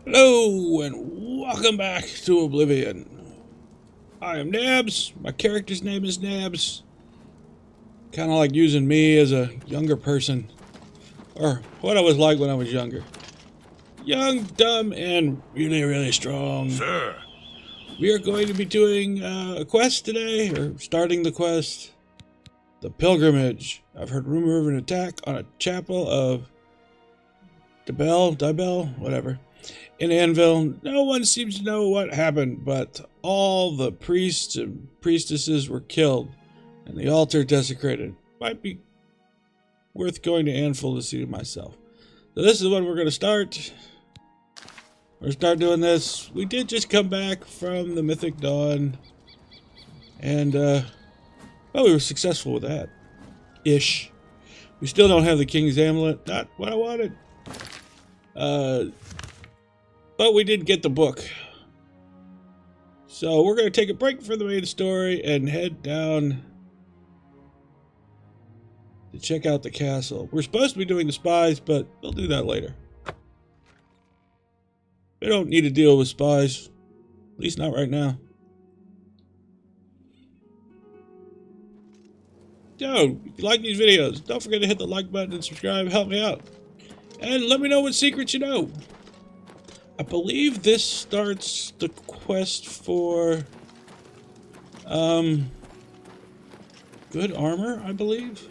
Hello and welcome back to Oblivion. I am Nabs. My character's name is Nabs. Kind of like using me as a younger person. Or what I was like when I was younger. Young, dumb, and really, really strong. Sir. We are going to be doing a quest today, or starting the quest. The Pilgrimage. I've heard rumor of an attack on a chapel of Dibel, whatever. In Anvil, no one seems to know what happened, but all the priests and priestesses were killed, and the altar desecrated. Might be worth going to Anvil to see myself. So this is when we're going to start. We're going to start doing this. We did just come back from the Mythic Dawn, and, well, we were successful with that. Ish. We still don't have the King's Amulet. Not what I wanted. But we did get the book. So we're going to take a break from the main story and head down to check out the castle. We're supposed to be doing the spies, but we'll do that later. We don't need to deal with spies. At least not right now. Yo, if you like these videos, don't forget to hit the like button and subscribe. Help me out. And let me know what secrets you know. I believe this starts the quest for, good armor, I believe.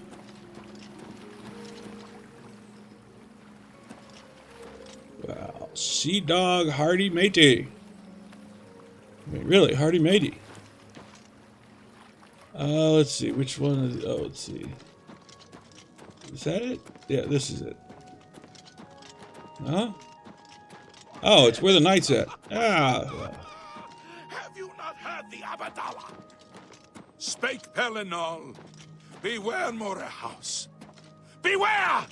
Wow, Sea Dog Hardy Matey. I mean, really, Hardy Matey. Let's see, which one is, oh, let's see. Is that it? Yeah, this is it. Huh? Oh, it's where the knight's at. Ah. Have you not heard the Abadala? Spake Pellinol. Beware, Herf House. Beware!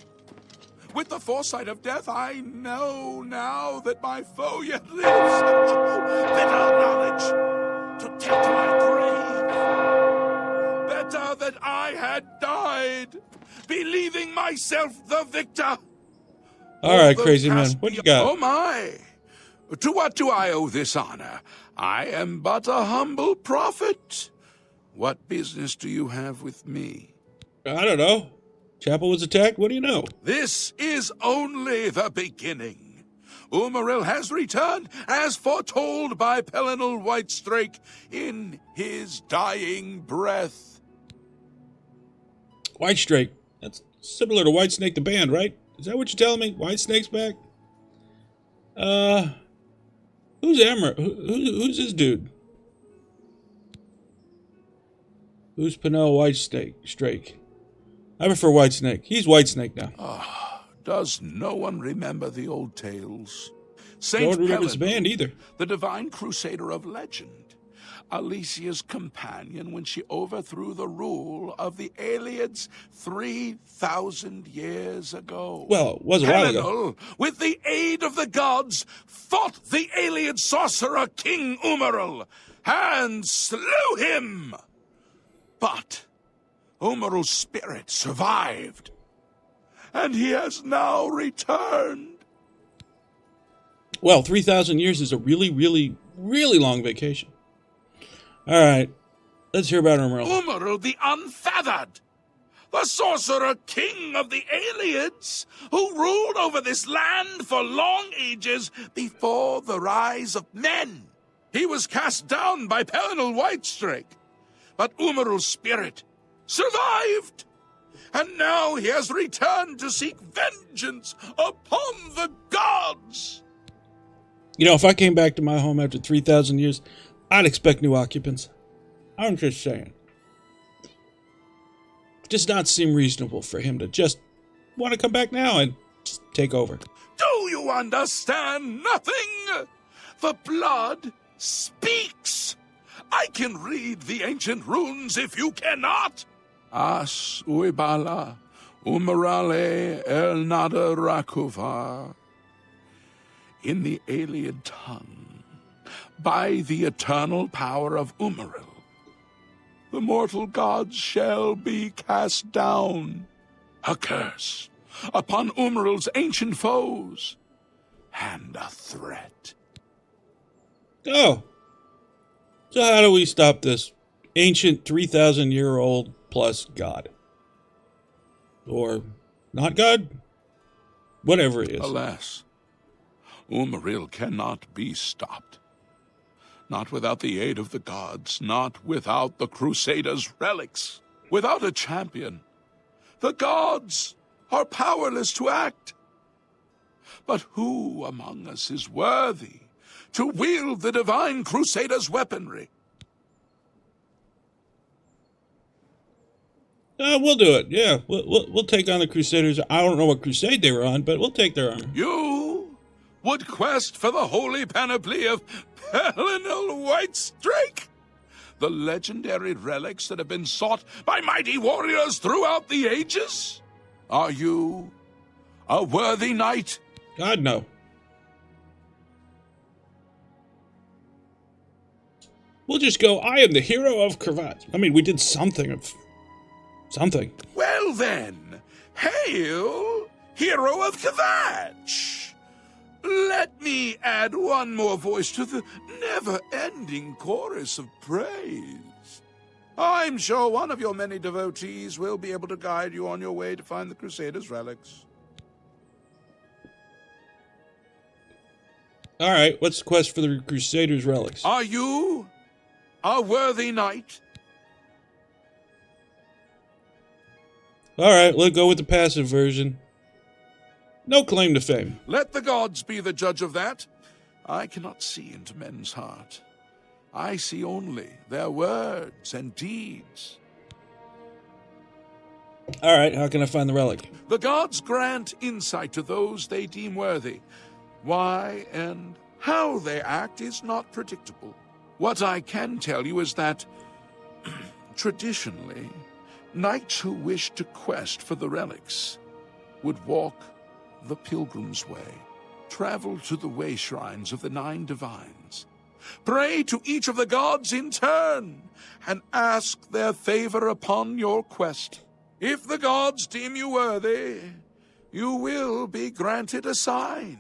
With the foresight of death, I know now that my foe yet lives. Bitter knowledge to take to my grave. Better that I had died, believing myself the victor. All right, crazy man. What you got? Oh my! To what do I owe this honor? I am but a humble prophet. What business do you have with me? I don't know. Chapel was attacked? What do you know? This is only the beginning. Umarill has returned as foretold by Pellinol Whitestrake in his dying breath. Whitestrake. That's similar to Whitesnake the band, right? Is that what you're telling me? Whitesnake's back? Who's Amber? Who's this dude? Who's Penel Whitesnake? I prefer Whitesnake. He's Whitesnake now. Does no one remember the old tales? Don't remember his band either. The divine crusader of legend. Alicia's companion when she overthrew the rule of the Aelids 3,000 years ago. Well, it was a while ago. With the aid of the gods, fought the Aelid sorcerer King Umarill, and slew him. But Umarill's spirit survived, and he has now returned. Well, 3,000 years is a really, really, really long vacation. All right, let's hear about Umarill. Umarill the Unfeathered, the sorcerer king of the Aelids, who ruled over this land for long ages before the rise of men. He was cast down by Pellinol Whitestrake, but Umarill's spirit survived, and now he has returned to seek vengeance upon the gods. You know, if I came back to my home after 3,000 years, I'd expect new occupants. I'm just saying. It does not seem reasonable for him to just want to come back now and just take over. Do you understand nothing? The blood speaks. I can read the ancient runes if you cannot. As uibala umarale el nada rakuva. In the Aeliad tongue, by the eternal power of Umarill, the mortal gods shall be cast down. A curse upon Umarill's ancient foes and a threat. Oh. So how do we stop this ancient 3,000-year-old plus god? Or not god? Whatever it is. Alas, Umril cannot be stopped. Not without the aid of the gods, not without the Crusaders' relics. Without a champion, the gods are powerless to act. But who among us is worthy to wield the divine Crusaders' weaponry? We'll do it. Yeah, we'll take on the Crusaders. I don't know what crusade they were on, but we'll take their armor. You would quest for the holy panoply of Pelinal Whitestrake? The legendary relics that have been sought by mighty warriors throughout the ages? Are you a worthy knight? God, no. We'll just go, I am the hero of Cravat. I mean, we did something of... something. Well then, hail, hero of Kvatch! Let me add one more voice to the never-ending chorus of praise. I'm sure one of your many devotees will be able to guide you on your way to find the Crusaders' relics. All right, what's the quest for the Crusaders' relics? Are you a worthy knight? All right, let's go with the passive version. No claim to fame. Let the gods be the judge of that. I cannot see into men's heart. I see only their words and deeds. All right, how can I find the relic? The gods grant insight to those they deem worthy. Why and how they act is not predictable. What I can tell you is that, traditionally, knights who wish to quest for the relics would walk the pilgrim's way, travel to the way shrines of the 9 divines, pray to each of the gods in turn, and ask their favor upon your quest. If the gods deem you worthy, you will be granted a sign.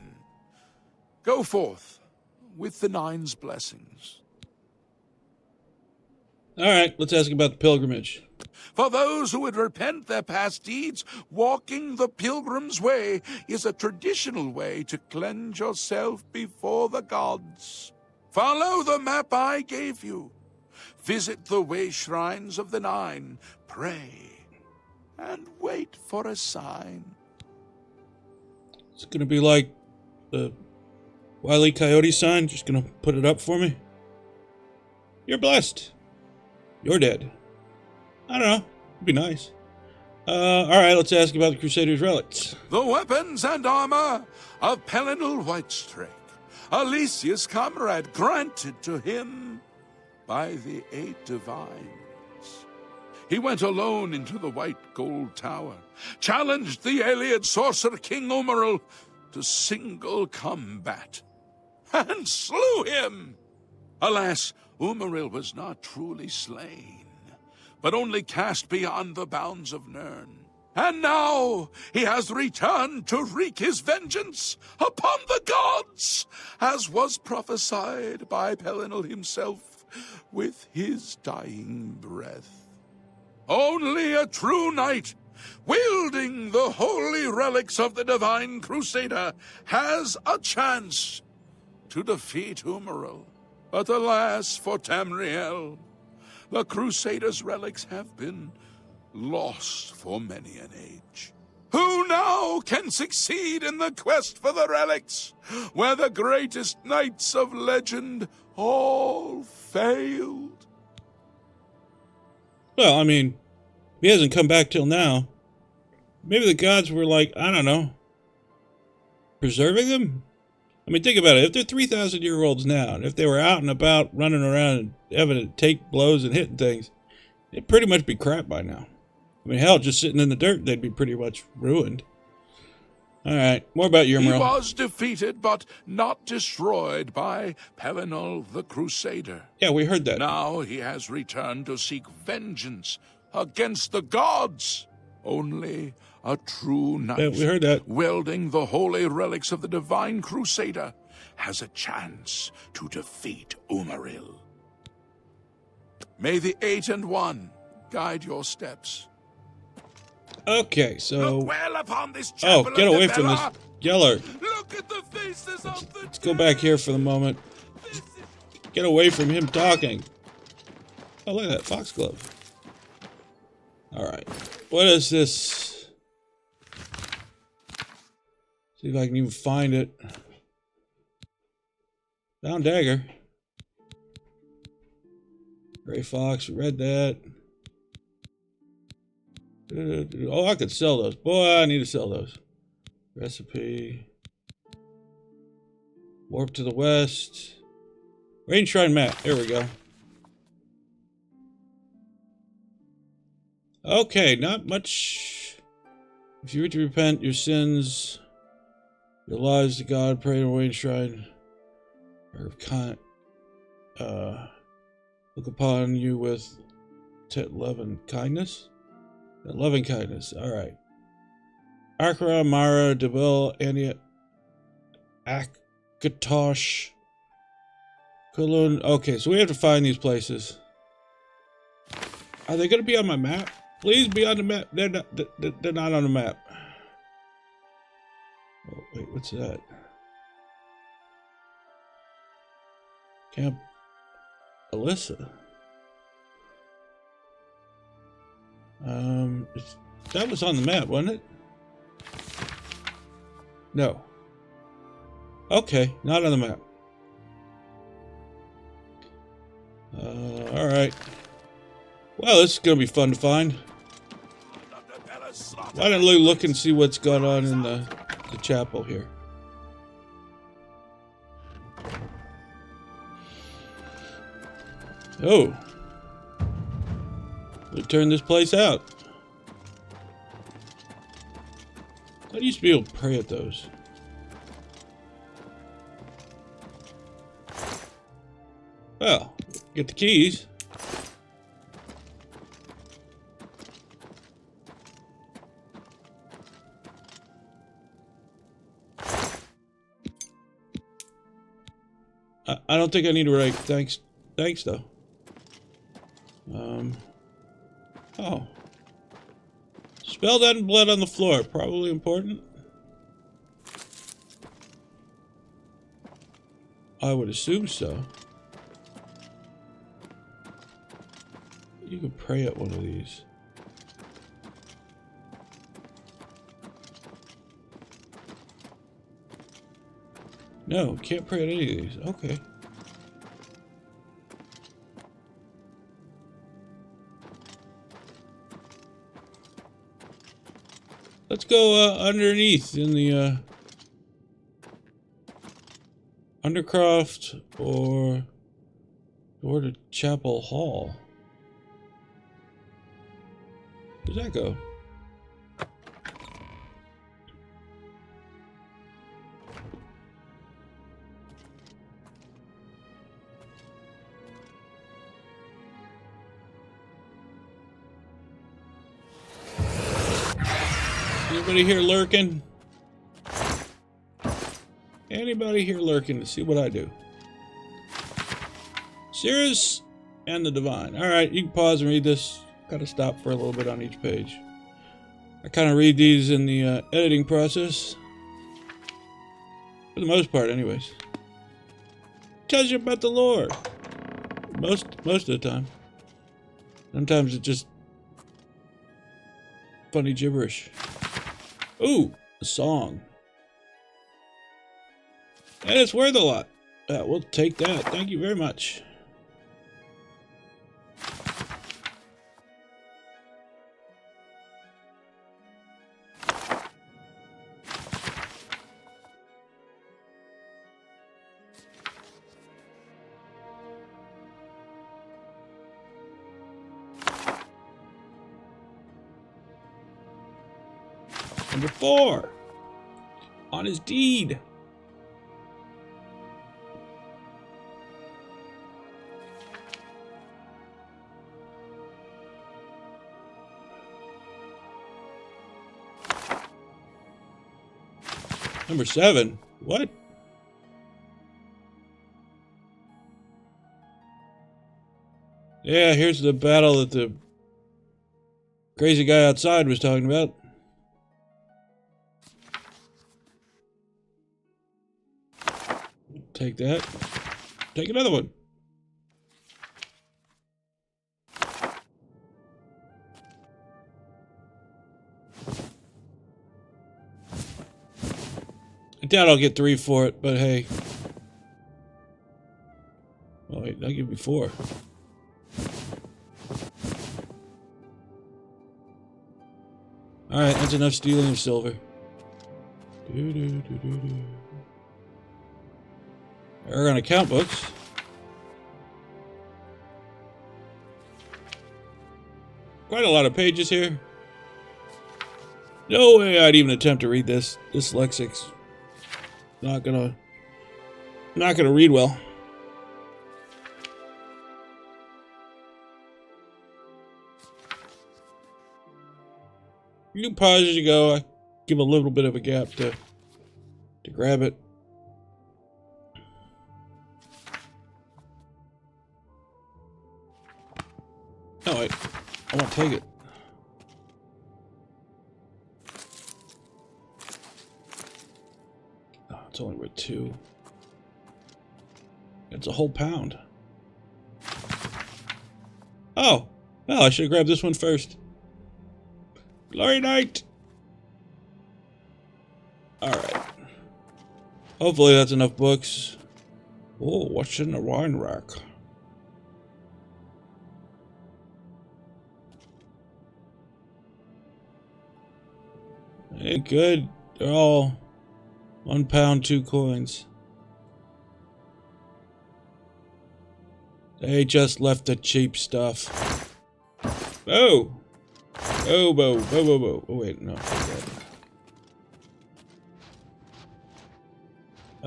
Go forth with the 9's blessings. All right, let's ask about the pilgrimage. For those who would repent their past deeds, walking the pilgrim's way is a traditional way to cleanse yourself before the gods. Follow the map I gave you. Visit the way shrines of the 9. Pray and wait for a sign. It's going to be like the Wile E. Coyote sign, just going to put it up for me. You're blessed. You're dead. I don't know. It'd be nice. All right, let's ask about the Crusaders' relics. The weapons and armor of Pelinal Whitestrake, Alicia's comrade, granted to him by the 8 divines. He went alone into the White Gold Tower, challenged the alien sorcerer King Umril to single combat, and slew him. Alas, Umril was not truly slain, but only cast beyond the bounds of Nirn. And now he has returned to wreak his vengeance upon the gods, as was prophesied by Pelinal himself with his dying breath. Only a true knight, wielding the holy relics of the divine Crusader, has a chance to defeat Umril. But alas for Tamriel, the Crusaders' relics have been lost for many an age. Who now can succeed in the quest for the relics, where the greatest knights of legend all failed? Well, I mean, he hasn't come back till now. Maybe the gods were like, I don't know, preserving them? I mean, think about it. If they're 3,000-year-olds now, and if they were out and about running around and having to take blows and hitting things, it'd pretty much be crap by now. I mean, hell, just sitting in the dirt, they'd be pretty much ruined. All right, more about your He Umril. was defeated, but not destroyed by Pelinal the Crusader. Yeah, we heard that. Now he has returned to seek vengeance against the gods. Only A true knight, Yeah, we heard that. wielding the holy relics of the divine crusader, has a chance to defeat Umaril. May the 8 and 1 guide your steps. Okay, so... Look well upon this chapel. Oh, get away from this yeller. Look at the faces of the Let's go back here for the moment. Get away from him talking. Oh, look at that foxglove. Alright. What is this? See if I can even find it. Found dagger. Gray fox, read that. Oh, I could sell those. Boy, I need to sell those. Recipe. Warp to the west. Rain Shrine map. There we go. Okay, not much. If you were to repent your sins, your lives to God, pray to Rain Shrine, or look upon you with love and kindness. Loving kindness. Alright. Akra, Mara, Debel, Ania, Akatosh, Kulun. Okay, so we have to find these places. Are they going to be on my map? Please be on the map. They're not on the map. Oh, wait, what's that? Camp Alyssa. That was on the map, wasn't it? No. Okay, not on the map. Alright. Well, this is gonna be fun to find. Why don't we look and see what's going on in the chapel here? Oh. We turn this place out. I used to be able to pray at those. Well, get the keys. I don't think I need to write thanks though. Oh. Spell that in blood on the floor. Probably important. I would assume so. You could pray at one of these. No, can't pray at any of these. Okay. Let's go underneath in the Undercroft or to Chapel Hall. Where's that go? Anybody here lurking? Anybody here lurking to see what I do? Cirrus and the Divine. Alright, you can pause and read this. Gotta stop for a little bit on each page. I kind of read these in the editing process. For the most part, anyways. Tells you about the lore. Most of the time. Sometimes it's just funny gibberish. Ooh, a song. And it's worth a lot. We'll take that. Thank you very much. Number 4. On his deed. Number 7? What? Yeah, here's the battle that the crazy guy outside was talking about. Take that. Take another one. I doubt I'll get 3 for it, but hey. Oh wait, I'll give me 4. Alright, that's enough stealing of silver. We're on account books. Quite a lot of pages here. No way I'd even attempt to read this. Dyslexics. Not gonna read well. You can pause as you go. I give a little bit of a gap to grab it. No, wait. I won't take it. Oh, it's only worth 2. It's a whole pound. Oh! Well, I should have grabbed this one first. Glory Knight! Alright. Hopefully that's enough books. Oh, what's in the wine rack? Ain't good. They're all 1 pound, 2 coins. They just left the cheap stuff. Oh! Oh, bo, bo, bo, bo. Oh, wait, no.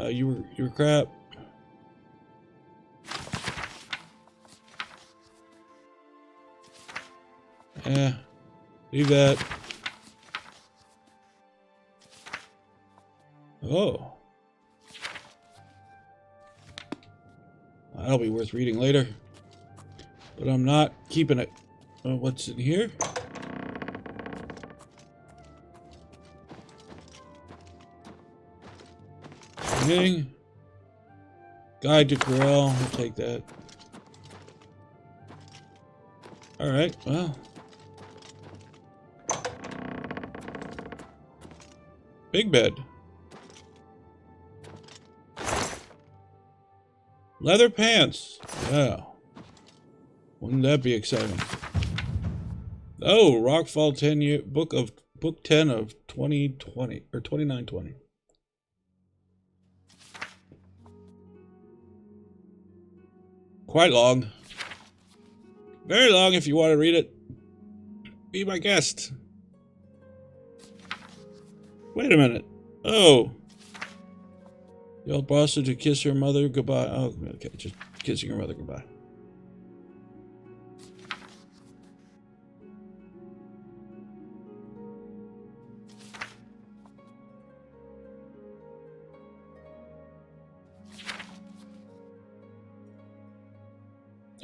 You were crap. Yeah, leave that. Oh. That'll be worth reading later. But I'm not keeping it. What's in here? Anything? Guide to Corral. I'll take that. Alright, well. Big bed. Leather pants. Yeah. Wouldn't that be exciting? Oh, Rockfall 10-year book 10 of 2020 or 2920. Quite long. Very long if you want to read it. Be my guest. Wait a minute. Oh. The old bastard to kiss her mother goodbye. Oh, okay. Just kissing her mother goodbye.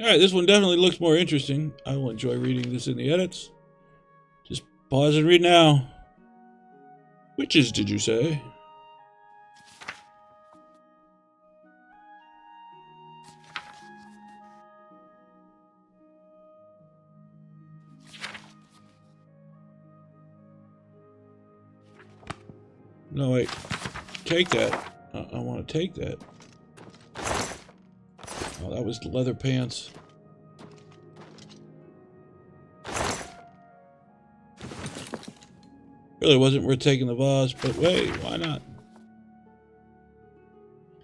Alright, this one definitely looks more interesting. I will enjoy reading this in the edits. Just pause and read now. Witches, did you say? No, wait. Take that. I want to take that. Oh, that was the leather pants. Really wasn't worth taking the vase, but wait, why not?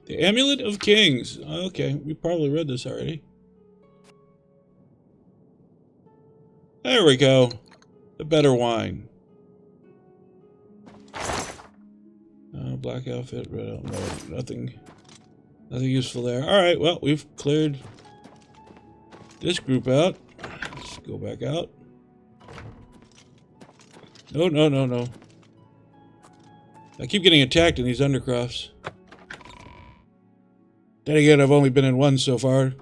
The Amulet of Kings. Okay, we probably read this already. There we go. The better wine. Black outfit, red outfit. No, nothing useful there. Alright, well, we've cleared this group out. Let's go back out. No. I keep getting attacked in these undercrofts. Then again, I've only been in one so far.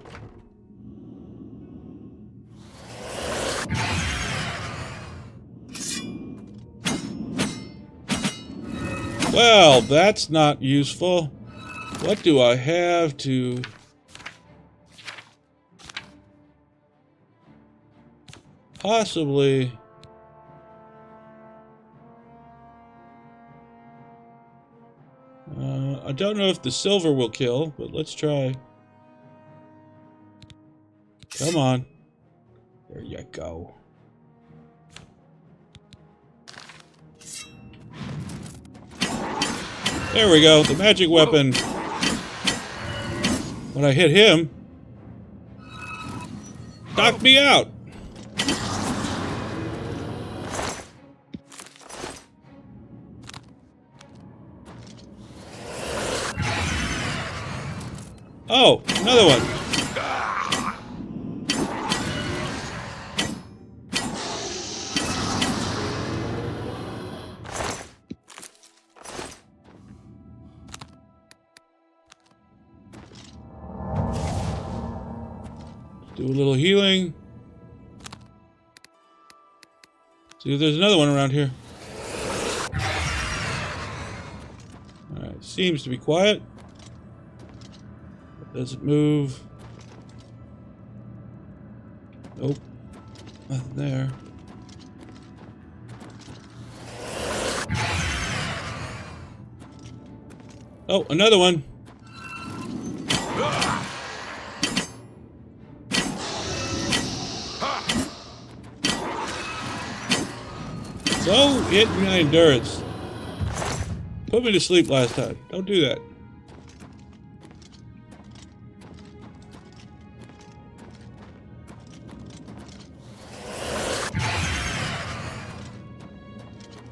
Well, that's not useful. What do I have to... possibly... I don't know if the silver will kill, but let's try. Come on. There you go. There we go, the magic weapon. When I hit him, knocked me out. Oh, another one. Do a little healing. See if there's another one around here. Alright, seems to be quiet. Does it move? Nope. Nothing there. Oh, another one. So hit my endurance. Put me to sleep last time. Don't do that.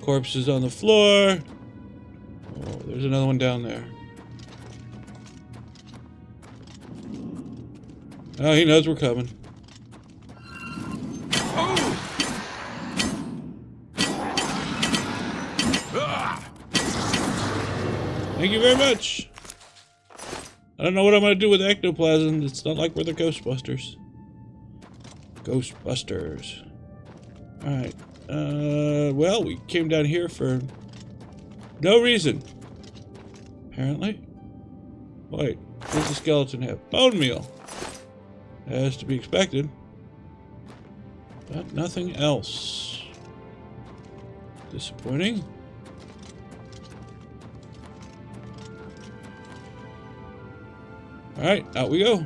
Corpses on the floor. Oh, there's another one down there. Oh, he knows we're coming. Thank you very much. I don't know what I'm going to do with ectoplasm. It's not like we're the Ghostbusters. Ghostbusters. Alright. Well, we came down here for no reason. Apparently. Wait, what does the skeleton have? Bone meal. As to be expected. But nothing else. Disappointing. Alright, out we go.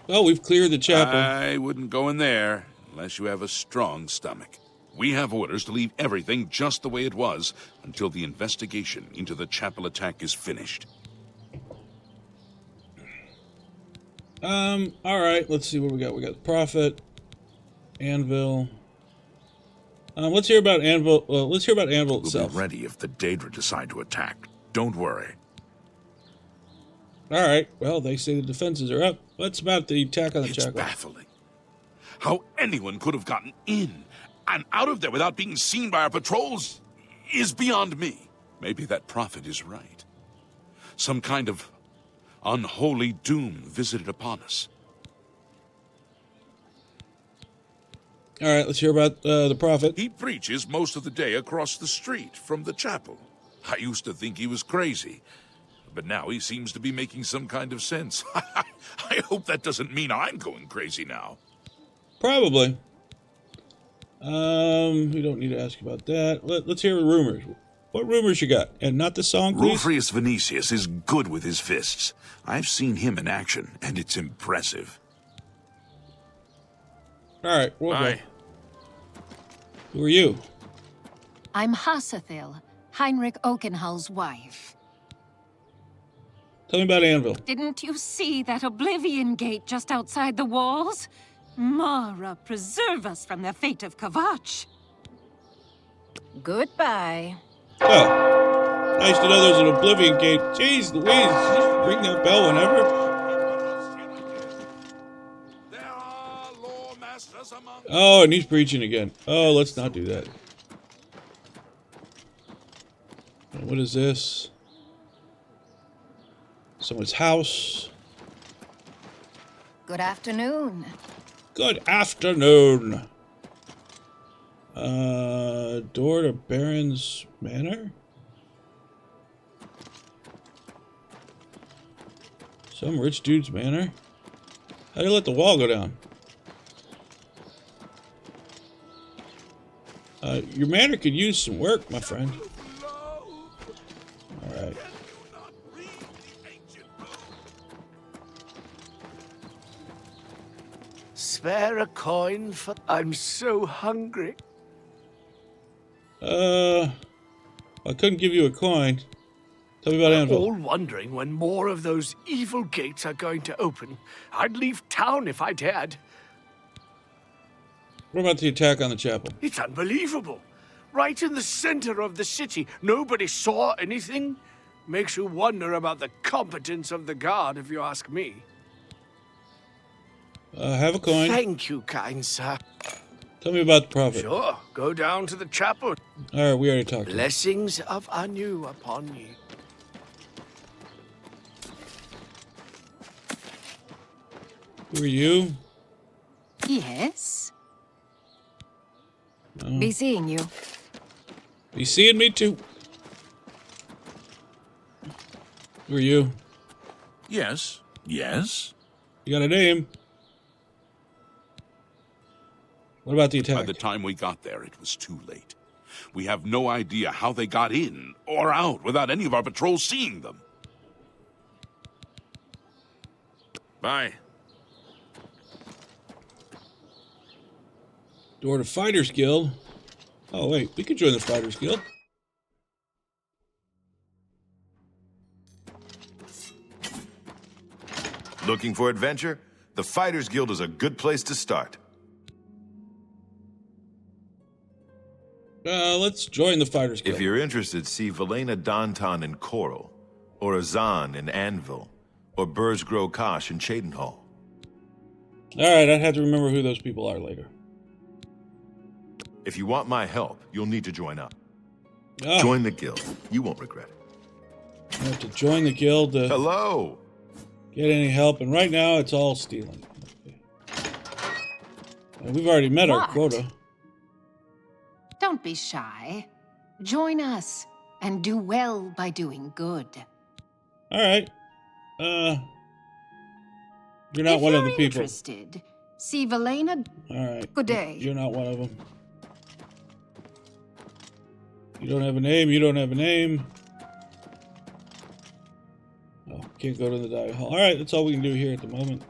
Well, we've cleared the chapel. I wouldn't go in there unless you have a strong stomach. We have orders to leave everything just the way it was until the investigation into the chapel attack is finished. Alright, let's see what we got. We got Prophet, Anvil. Let's hear about Anvil. Well, let's hear about Anvil itself. We'll be ready if the Daedra decide to attack. Don't worry. Alright, well, they say the defenses are up. What's about the attack on the chapel? It's baffling. How anyone could have gotten in and out of there without being seen by our patrols is beyond me. Maybe that prophet is right. Some kind of unholy doom visited upon us. Alright, let's hear about the prophet. He preaches most of the day across the street from the chapel. I used to think he was crazy, but now he seems to be making some kind of sense. I hope that doesn't mean I'm going crazy now. Probably. We don't need to ask about that. Let's hear rumors. What rumors you got? And not the song, please? Rulfrius Vinicius is good with his fists. I've seen him in action, and it's impressive. Alright, we'll go. Aye. Who are you? I'm Hassathil, Heinrich Oakenhall's wife. Tell me about Anvil. Didn't you see that Oblivion gate just outside the walls? Mara, preserve us from the fate of Kavach. Goodbye. Oh, nice to know there's an Oblivion gate. Jeez Louise, just ring that bell whenever. There are law masters among Oh, and he's preaching again. Oh, let's not do that. What is this? Someone's house. Good afternoon. Good afternoon. Door to Baron's Manor? Some rich dude's manor? How do you let the wall go down? Your manor could use some work, my friend. Alright. Spare a coin for... I'm so hungry. I couldn't give you a coin. Tell me about Anvil. All wondering when more of those evil gates are going to open. I'd leave town if I dared. What about the attack on the chapel? It's unbelievable. Right in the center of the city. Nobody saw anything. Makes you wonder about the competence of the guard, if you ask me. Have a coin. Thank you, kind sir. Tell me about the prophet. Sure, go down to the chapel. Alright, we already talked. Blessings of Anu upon ye. Who are you? Yes? No. Be seeing you. Be seeing me too. Who are you? Yes, yes. You got a name. What about the attack? By the time we got there, it was too late. We have no idea how they got in or out without any of our patrols seeing them. Bye. Door to Fighters Guild. Oh wait, we could join the Fighters Guild. Looking for adventure? The Fighters Guild is a good place to start. Let's join the Fighters Guild. If you're interested, see Velena Danton in Coral, or Azan in Anvil, or Burzgrow Kosh in Cheydinhall. Alright, I'd have to remember who those people are later. If you want my help, you'll need to join up. Oh, Join the guild. You won't regret it. I have to join the guild to Hello! get any help, and right now it's all stealing. Okay. And we've already met our What? quota. Don't be shy. Join us and do well by doing good. Alright. You're not If one of you're the people. interested, see Velena. Alright. Good day. You're not one of them. You don't have a name, you don't have a name. Oh, can't go to the dive hall. Alright, that's all we can do here at the moment.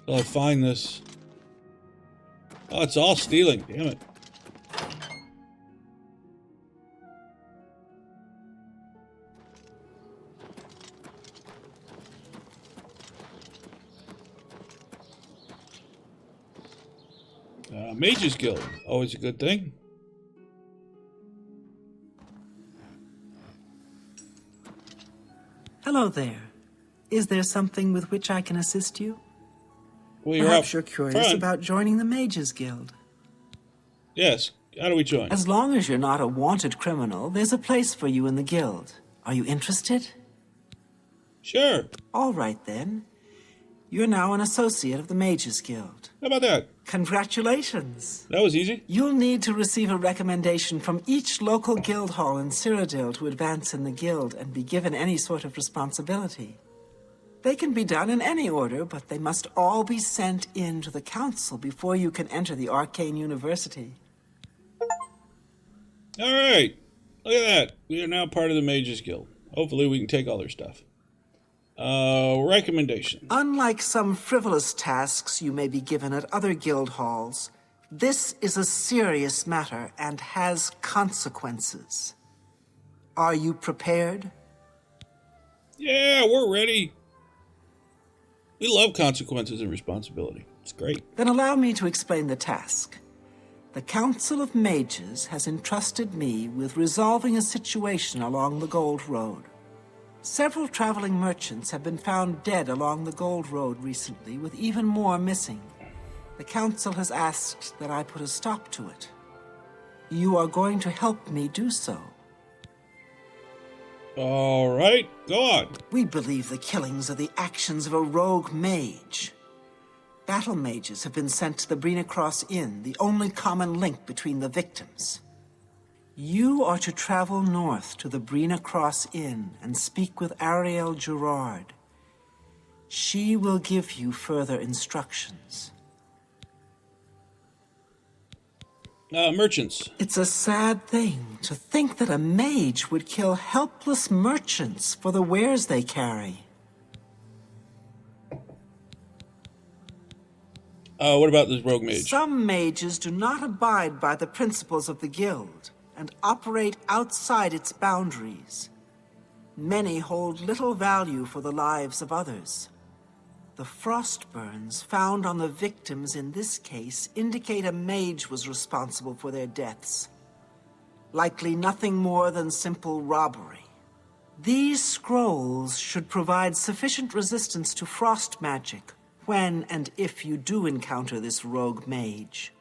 Until I find this. Oh, it's all stealing. Damn it. Mage's Guild. Always a good thing. Hello there. Is there something with which I can assist you? Well, you're Perhaps up you're curious front. about joining the Mages Guild. Yes. How do we join? As long as you're not a wanted criminal, there's a place for you in the guild. Are you interested? Sure. All right, then. You're now an associate of the Mages Guild. How about that? Congratulations. That was easy. You'll need to receive a recommendation from each local guild hall in Cyrodiil to advance in the guild and be given any sort of responsibility. They can be done in any order, but they must all be sent in to the council before you can enter the Arcane University. Alright. Look at that. We are now part of the Mages Guild. Hopefully we can take all their stuff. Recommendation. Unlike some frivolous tasks you may be given at other guild halls, this is a serious matter and has consequences. Are you prepared? Yeah, we're ready. We love consequences and responsibility. It's great. Then allow me to explain the task. The Council of Mages has entrusted me with resolving a situation along the Gold Road. Several traveling merchants have been found dead along the Gold Road recently, with even more missing. The Council has asked that I put a stop to it. You are going to help me do so. All right, go on. We believe the killings are the actions of a rogue mage. Battle mages have been sent to the Brina Cross Inn, the only common link between the victims. You are to travel north to the Brina Cross Inn and speak with Ariel Gerard. She will give you further instructions. Merchants. It's a sad thing to think that a mage would kill helpless merchants for the wares they carry. What about this rogue mage? Some mages do not abide by the principles of the guild and operate outside its boundaries. Many hold little value for the lives of others. The frostburns found on the victims in this case indicate a mage was responsible for their deaths. Likely nothing more than simple robbery. These scrolls should provide sufficient resistance to frost magic when and if you do encounter this rogue mage.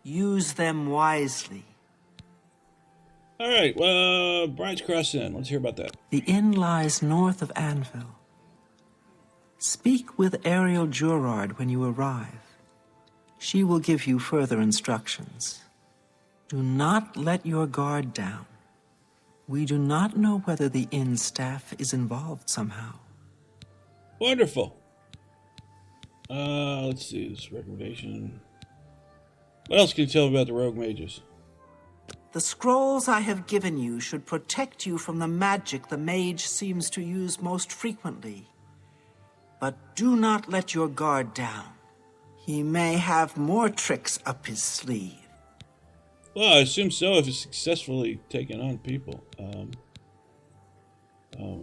Use them wisely. All right, Bride's Cross Inn. Let's hear about that. The inn lies north of Anvil. Speak with Ariel Gerard when you arrive. She will give you further instructions. Do not let your guard down. We do not know whether the inn staff is involved somehow. Wonderful. Let's see this recommendation. What else can you tell me about the rogue mages? The scrolls I have given you should protect you from the magic the mage seems to use most frequently. But do not let your guard down. He may have more tricks up his sleeve. Well, I assume so if it's successfully taken on people.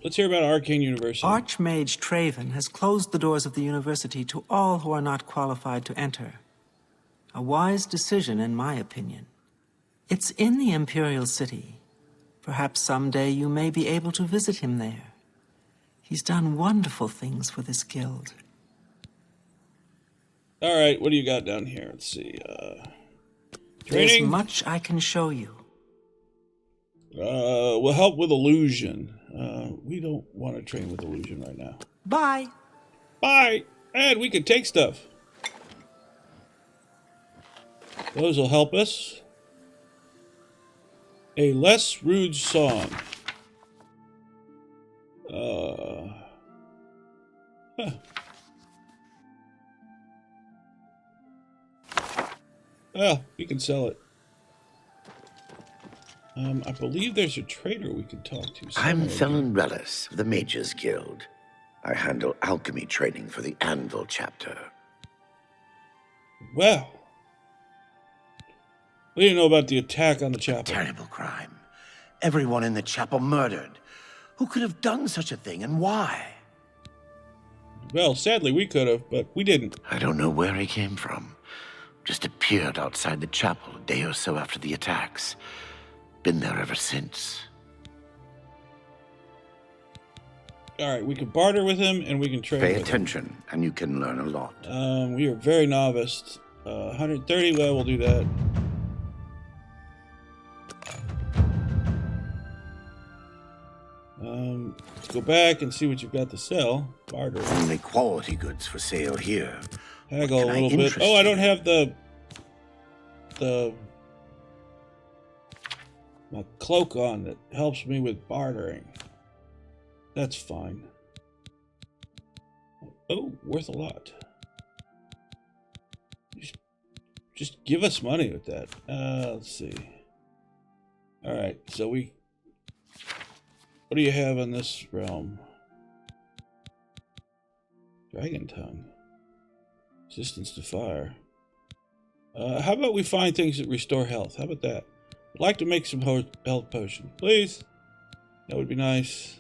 Let's hear about Arcane University. Archmage Traven has closed the doors of the university to all who are not qualified to enter. A wise decision, in my opinion. It's in the Imperial City. Perhaps someday you may be able to visit him there. He's done wonderful things for this guild. All right, what do you got down here? Let's see. There's Training. much I can show you. We'll help with illusion. We don't want to train with illusion right now. Bye. Bye! And we can take stuff. Those will help us. A less rude song. Huh. Well, we can sell it. I believe there's a trader we can talk to. I'm somewhere. Felon Relis of the Mages Guild. I handle alchemy training for the Anvil chapter. Well, what do you know about the attack on the chapel? Terrible crime. Everyone in the chapel murdered. Who could have done such a thing and why? Well, sadly we could have, but we didn't. I don't know where he came from. Just appeared outside the chapel a day or so after the attacks. Been there ever since. All right, we can barter with him and we can trade Pay with attention, and you can learn a lot. him. We are very novice. 130, well, we'll do that. Let's go back and see what you've got to sell. Barter. Only quality goods for sale here. Haggle a Can I little bit. interest Oh, I you don't in? have my cloak on that helps me with bartering. That's fine. Oh, worth a lot. Just give us money with that. Let's see. All right, so what do you have in this realm? Dragon tongue. Resistance to fire. How about we find things that restore health? How about that? I'd like to make some health potion, please. That would be nice.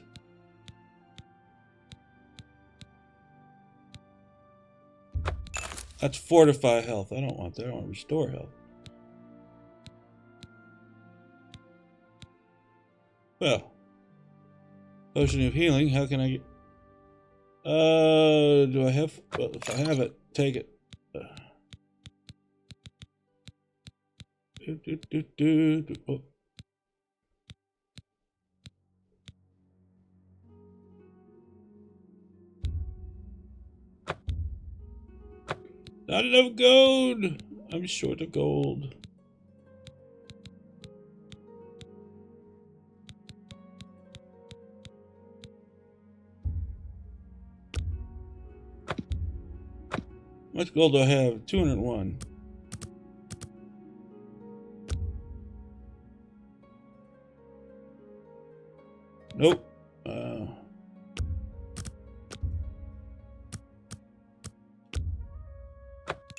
That's fortify health. I don't want that. I want to restore health. Well, potion of healing. How can I get? Do I have? Well, if I have it, take it. Oh. Not enough gold. I'm short of gold. How much gold do I have? 201. Nope.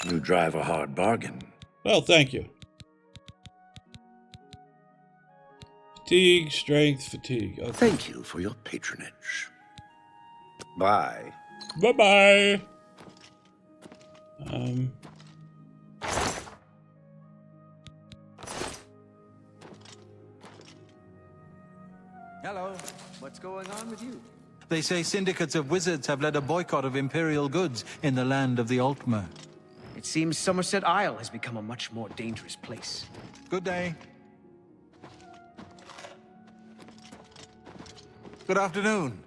You drive a hard bargain. Well, thank you. Fatigue, strength, fatigue. Okay. Thank you for your patronage. Bye. Bye-bye. Hello. What's going on with you? They say syndicates of wizards have led a boycott of Imperial goods in the land of the Altmer. It seems Somerset Isle has become a much more dangerous place. Good day. Good afternoon.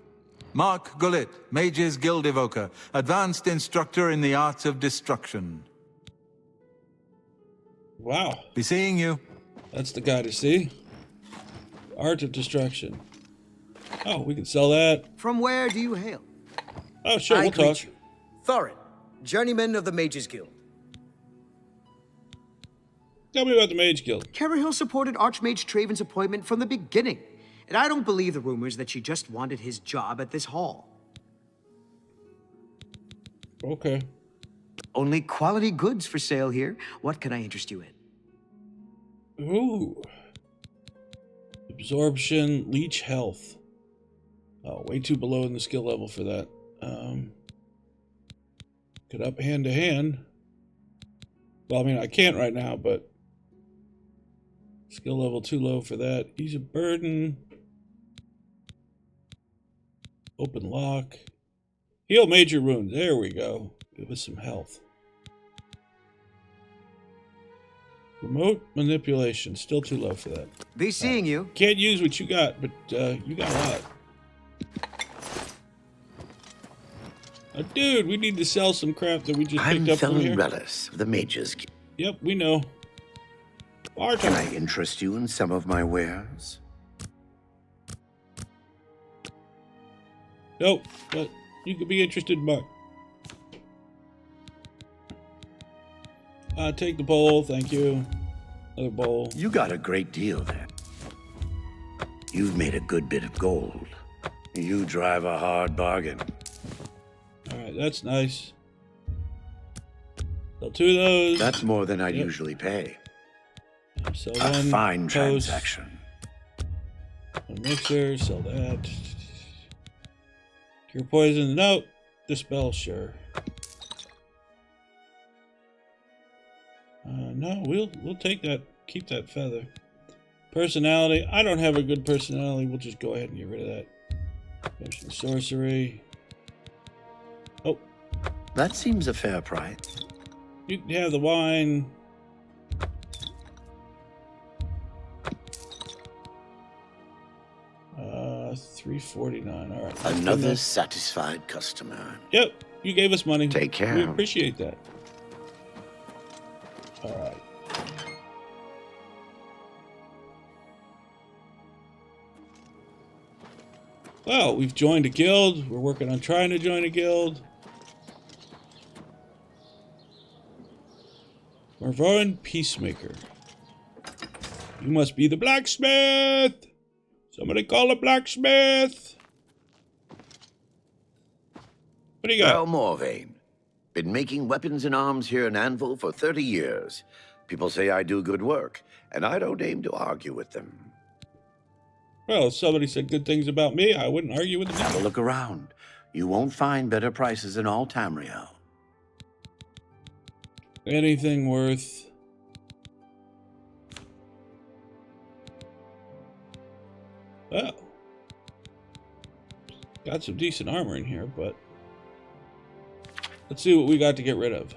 Mark Gullet, Mage's Guild Evoker, Advanced Instructor in the Arts of Destruction. Wow. Be seeing you. That's the guy to see. Art of Destruction. Oh, we can sell that. From where do you hail? Oh, sure, we'll talk. Greet you. Thorin, journeyman of the Mages Guild. Tell me about the Mage Guild. Carahill supported Archmage Traven's appointment from the beginning, and I don't believe the rumors that she just wanted his job at this hall. Okay. Only quality goods for sale here. What can I interest you in? Ooh. Absorption, leech health. Oh, way too below in the skill level for that. Could up hand to hand. Well, I mean, I can't right now, but skill level too low for that. Ease of burden. Open lock. Heal major wounds. There we go. Give us some health. Remote manipulation. Still too low for that. Be seeing you. Can't use what you got, but you got a lot. Dude, we need to sell some crap that we just picked up from here. I'm Felon Relis of the Mages Guild. Yep, we know. Can I interest you in some of my wares? Nope, but you could be interested in mine. Take the bowl, thank you. Another bowl. You got a great deal there. You've made a good bit of gold. You drive a hard bargain. Alright, that's nice. Sell two of those. That's more than I'd usually pay. Sell A one fine toast, transaction. one mixer, sell that. Cure poison, nope. Dispel, sure. No, we'll take that, keep that feather. Personality, I don't have a good personality. We'll just go ahead and get rid of that. Potion of sorcery. Oh, That seems a fair price. you can have the wine. $3.49. All right. Another satisfied customer. Yep, you gave us money. Take care. We appreciate that. All right. Well, we've joined a guild. We're working on trying to join a guild. Marvoran Peacemaker. You must be the blacksmith. Somebody call a blacksmith. What do you got? Well, Morvain. Been making weapons and arms here in Anvil for 30 years. People say I do good work, and I don't aim to argue with them. Well, if somebody said good things about me, I wouldn't argue with Have a them. look around. You won't find better prices in all Tamriel. Anything worth... Well, got some decent armor in here, but let's see what we got to get rid of.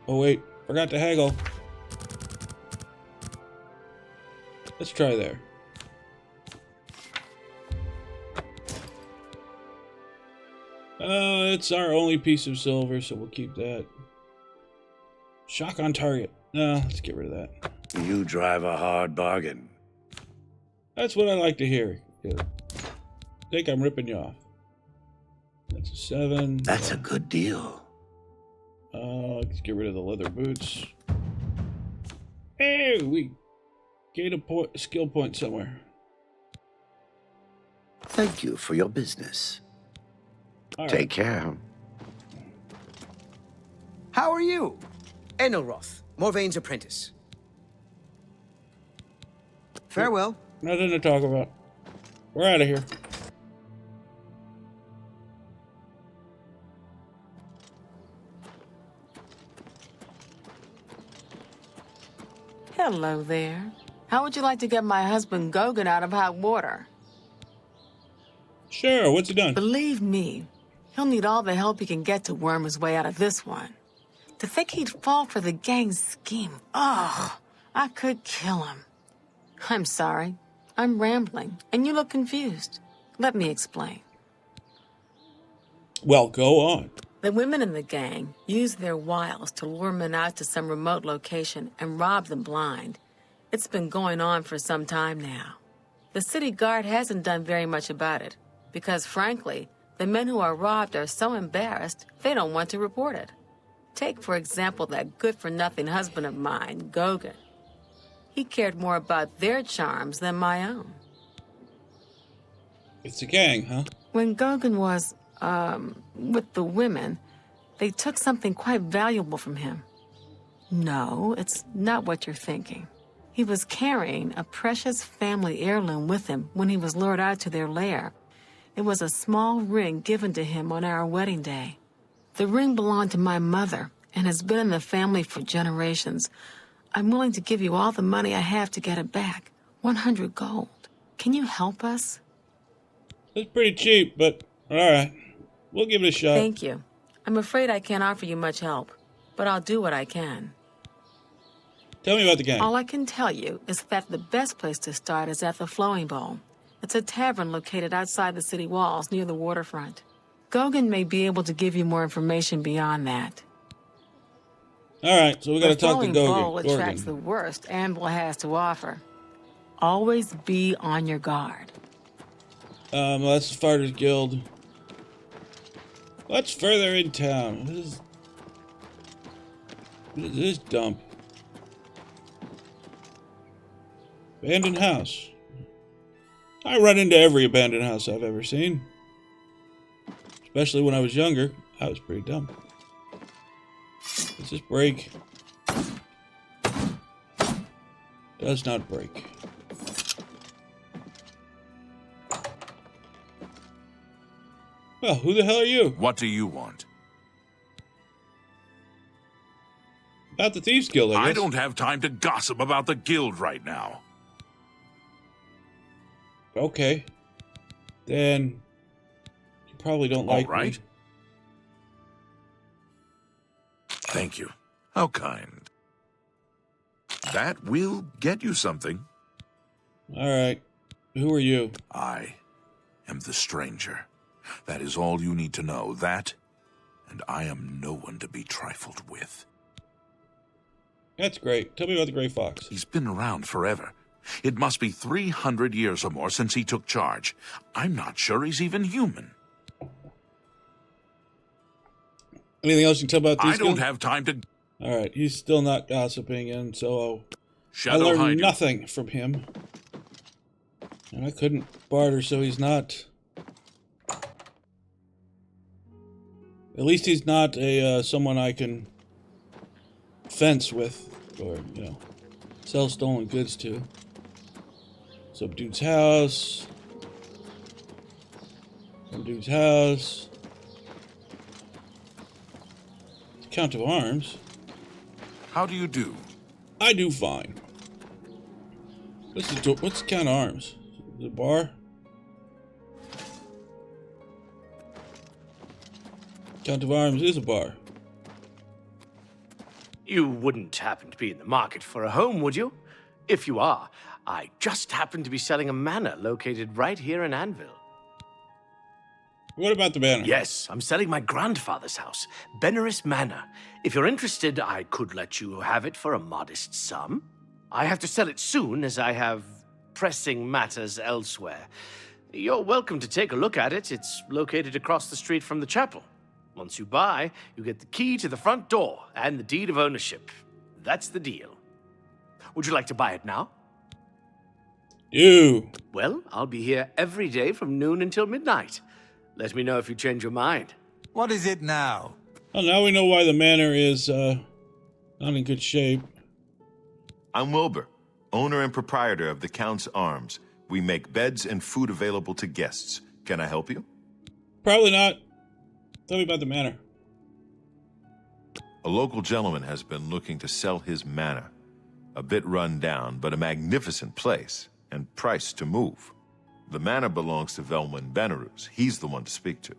Oh wait, forgot to haggle. Let's try there. It's our only piece of silver, so we'll keep that. Shock on target. No, let's get rid of that. You drive a hard bargain. That's what I like to hear. Yeah. I think I'm ripping you off. That's a 7. That's a good deal. Let's get rid of the leather boots. Hey, we gained a skill point somewhere. Thank you for your business. All right. Take care. How are you? Enelroth, Morvaine's apprentice. Farewell. Nothing to talk about. We're out of here. Hello there. How would you like to get my husband Gogan out of hot water? Sure, what's he done? Believe me, he'll need all the help he can get to worm his way out of this one. To think he'd fall for the gang's scheme. Oh, I could kill him. I'm sorry. I'm rambling, and you look confused. Let me explain. Well, go on. The women in the gang use their wiles to lure men out to some remote location and rob them blind. It's been going on for some time now. The city guard hasn't done very much about it, because frankly, the men who are robbed are so embarrassed they don't want to report it. Take, for example, that good-for-nothing husband of mine, Gogan. He cared more about their charms than my own. It's a gang, huh? When Gogan was, with the women, they took something quite valuable from him. No, it's not what you're thinking. He was carrying a precious family heirloom with him when he was lured out to their lair. It was a small ring given to him on our wedding day. The ring belonged to my mother and has been in the family for generations. I'm willing to give you all the money I have to get it back. 100 gold. Can you help us? It's pretty cheap, but alright. We'll give it a shot. Thank you. I'm afraid I can't offer you much help, but I'll do what I can. Tell me about the gang. All I can tell you is that the best place to start is at the Flowing Bowl. It's a tavern located outside the city walls near the waterfront. Gogan may be able to give you more information beyond that. Alright, so we gotta talk to The Flowing Bowl Gorgon. attracts the worst Anvil has to offer. Always be on your guard. That's the Fighters Guild. What's further in town? What is this dump? Abandoned house. I run into every abandoned house I've ever seen. Especially when I was younger. I was pretty dumb. Does this break? Does not break. Well, who the hell are you? What do you want? About the Thieves Guild, I guess. I don't have time to gossip about the guild right now. Okay. Then you probably don't like All right. me. Thank you. How kind. That will get you something. All right. Who are you? I am the stranger. That is all you need to know. That, and I am no one to be trifled with. That's great. Tell me about the Gray Fox. He's been around forever. It must be 300 years or more since he took charge. I'm not sure he's even human. Anything else you can tell about these I don't guild? have time to... All right. He's still not gossiping, and so I Shadow learned hide you. nothing from him. And I couldn't barter, so he's not... At least he's not a someone I can fence with, or, you know, sell stolen goods to. Some dude's house. Some dude's house. Count of Arms. How do you do? I do fine. What's the Count of Arms? The bar? Count of Arms is a bar. You wouldn't happen to be in the market for a home, would you? If you are, I just happen to be selling a manor located right here in Anvil. What about the manor? Yes, I'm selling my grandfather's house, Benaris Manor. If you're interested, I could let you have it for a modest sum. I have to sell it soon, as I have pressing matters elsewhere. You're welcome to take a look at it. It's located across the street from the chapel. Once you buy, you get the key to the front door and the deed of ownership. That's the deal. Would you like to buy it now? Ew. Well, I'll be here every day from noon until midnight. Let me know if you change your mind. What is it now? Well, now we know why the manor is not in good shape. I'm Wilbur, owner and proprietor of the Count's Arms. We make beds and food available to guests. Can I help you? Probably not. Tell me about the manor. A local gentleman has been looking to sell his manor. A bit run down, but a magnificent place, and priced to move. The manor belongs to Velwyn Benarus. He's the one to speak to.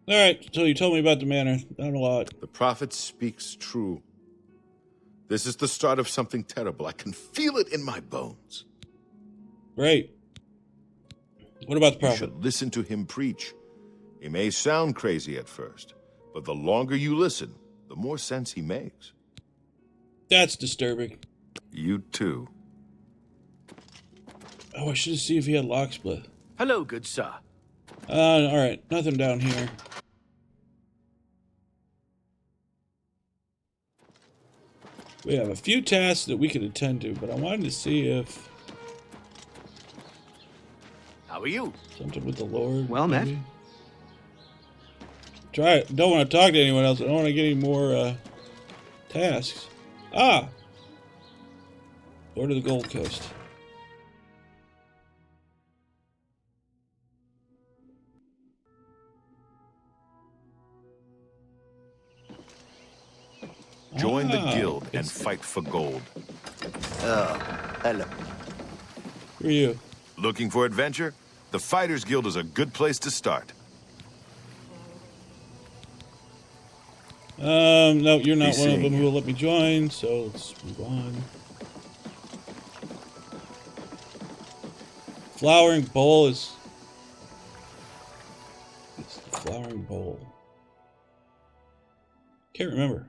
All right, so you told me about the manor. Not a lot. The prophet speaks true. This is the start of something terrible. I can feel it in my bones. Great. What about the You prophet? should listen to him preach. He may sound crazy at first, but the longer you listen, the more sense he makes. That's disturbing. You too. Oh, I should have seen if he had lock split. Hello, good sir. All right, nothing down here. We have a few tasks that we could attend to, but I wanted to see if How are you? something with the Lord. Well met. maybe? Try it. Don't want to talk to anyone else. I don't want to get any more tasks. Ah! Go to the Gold Coast. Join the Ah, guild and it's- fight for gold. Hello. Who are you? Looking for adventure? The Fighters Guild is a good place to start. No, you're not Be one of seeing them you. who will let me join, so let's move on. Flowering Bowl is... It's the Flowering Bowl. Can't remember.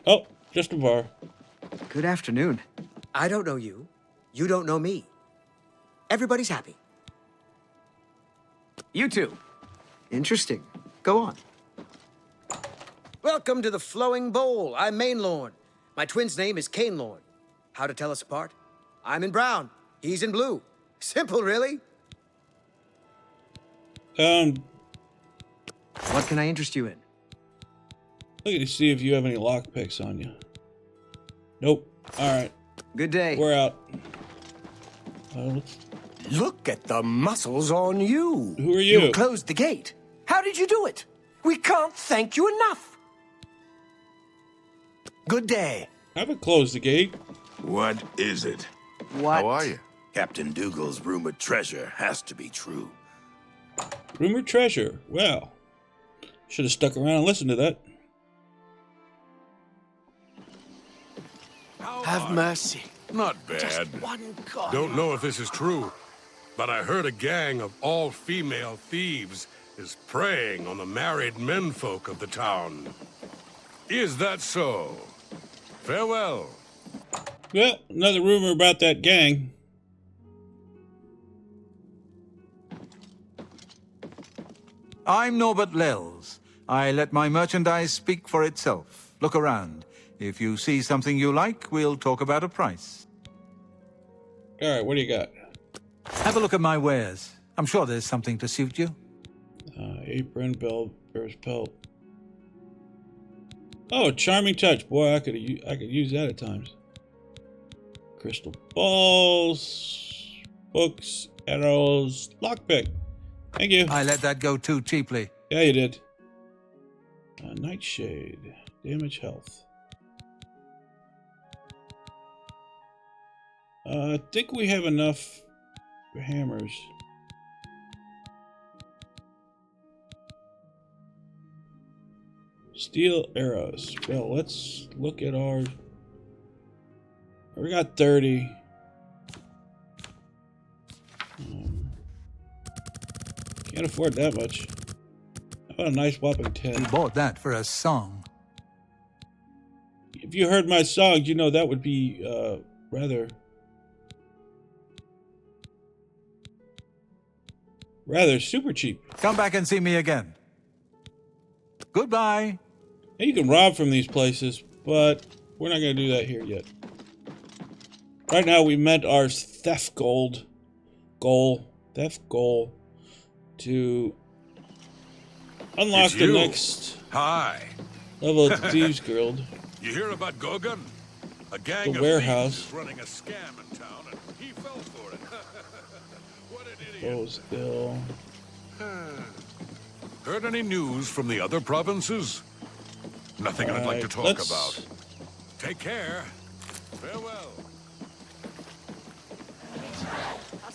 Oh, just a bar. Good afternoon. I don't know you. You don't know me. Everybody's happy. You too. Interesting. Go on. Welcome to the Flowing Bowl. I'm Mainlorn. My twin's name is Cainlorn. How to tell us apart? I'm in brown. He's in blue. Simple, really. What can I interest you in? Look to see if you have any lockpicks on you. Nope. Alright, Good day. we're out. Look at the muscles on you. Who are you? You closed the gate. How did you do it? We can't thank you enough. Good day. I haven't closed the gate. What is it? What? How are you? Captain Dougal's rumored treasure has to be true. Rumored treasure. Well, should have stuck around and listened to that. Have mercy. Not bad. One god. Don't know if this is true, but I heard a gang of all-female thieves is preying on the married menfolk of the town. Is that so? Farewell. Well, another rumor about that gang. I'm Norbert Lels. I let my merchandise speak for itself. Look around. If you see something you like, we'll talk about a price. Alright, what do you got? Have a look at my wares. I'm sure there's something to suit you. Apron, belt, bear's pelt. Oh, charming touch. Boy, I could use that at times. Crystal balls, books, arrows, lockpick. Thank you. I let that go too cheaply. Yeah, you did. Nightshade. Damage health. I think we have enough hammers. Steel arrows. Well, let's look at our... We got 30. Can't afford that much. How about a nice whopping 10? You bought that for a song. If you heard my songs, you know that would be rather super cheap. Come back and see me again. Goodbye. And you can rob from these places, but we're not going to do that here yet. Right now, we meant our theft goal to unlock the next level of the Thieves Guild. You hear about Gogan? A gang of warehouse. thieves is running a scam in town, and he fell for it. What an idiot. Close bill. Heard any news from the other provinces? Nothing I'd like to talk about. Take care. Farewell.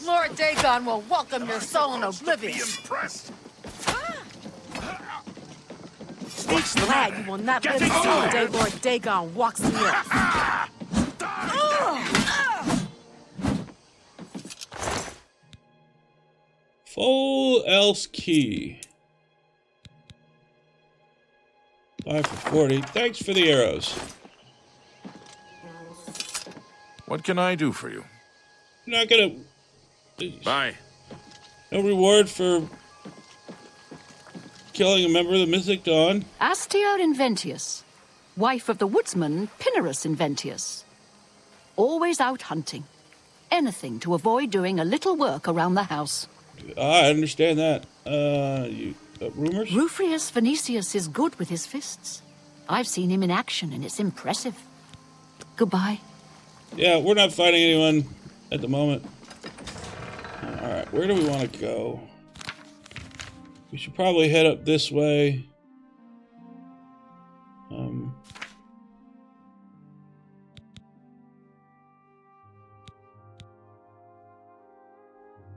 Lord Dagon will welcome your soul in Oblivion. Be impressed. Speak glad you will not live to see the day Lord Dagon walks the earth. Full else key. 5 for 40. Thanks for the arrows. What can I do for you? You're not gonna... Bye. No reward for killing a member of the Mythic Dawn. Astia Inventius, wife of the woodsman Pinnerus Inventius. Always out hunting. Anything to avoid doing a little work around the house. I understand that. Rumors? Rufrius Venetius is good with his fists. I've seen him in action, and it's impressive. Goodbye. Yeah, we're not fighting anyone at the moment. Alright, where do we want to go? We should probably head up this way. Do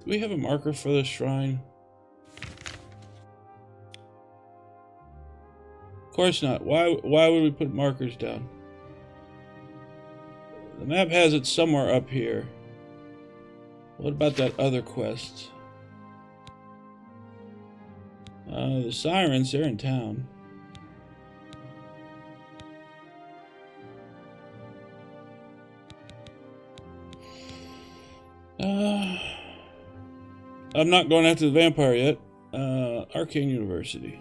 we have a marker for the shrine? Of course not. Why would we put markers down? The map has it somewhere up here. What about that other quest? The sirens, they're in town. I'm not going after the vampire yet. Arcane University.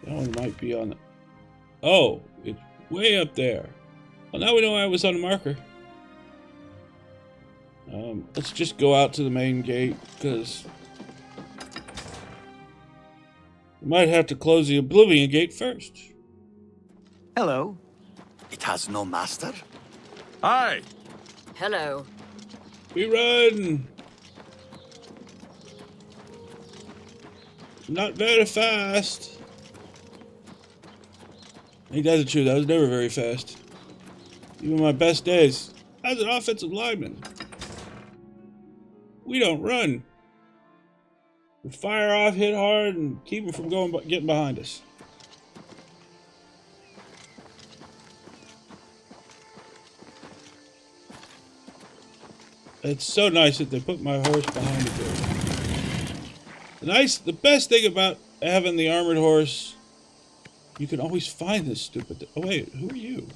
That one might be on... Oh, it's way up there. Well, now we know I was on the marker. Let's just go out to the main gate, because we might have to close the Oblivion gate first. Hello. It has no master? Hi. Hello. We run! Not very fast. Ain't that the truth? I was never very fast. Even my best days. I was an offensive lineman. We don't run. We fire off, hit hard, and keep them from getting behind us. It's so nice that they put my horse behind the gate. The best thing about having the armored horse, you can always find this stupid thing. Oh wait, who are you?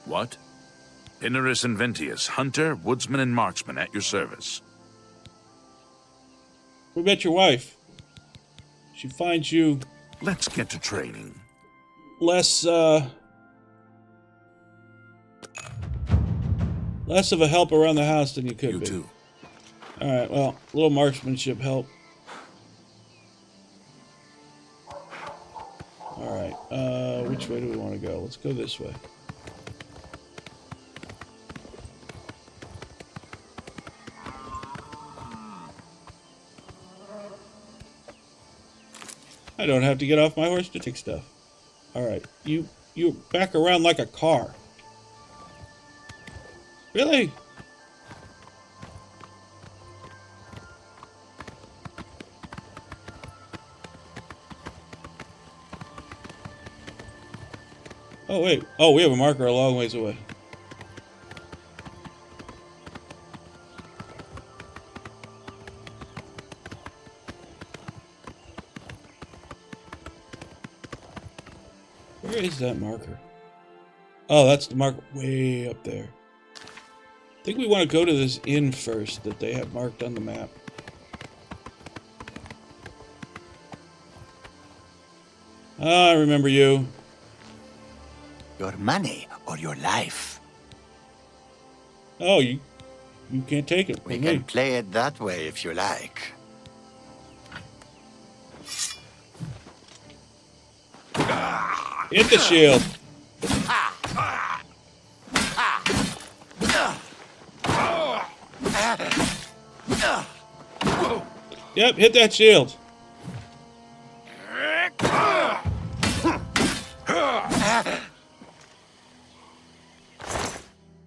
What? Pinnerus Inventius, hunter, woodsman, and marksman at your service. We met your wife. She finds you... Let's get to training. Less of a help around the house than you could be. You too. Alright, well, a little marksmanship help. Alright, which way do we want to go? Let's go this way. I don't have to get off my horse to take stuff. Alright, you back around like a car. Really? Oh, wait. Oh, we have a marker a long ways away. Where is that marker? Oh, that's the marker way up there. I think we want to go to this inn first that they have marked on the map. Ah, I remember you. Your money or your life? Oh, you can't take it. We can play it that way if you like. Hit the shield. Yep, hit that shield.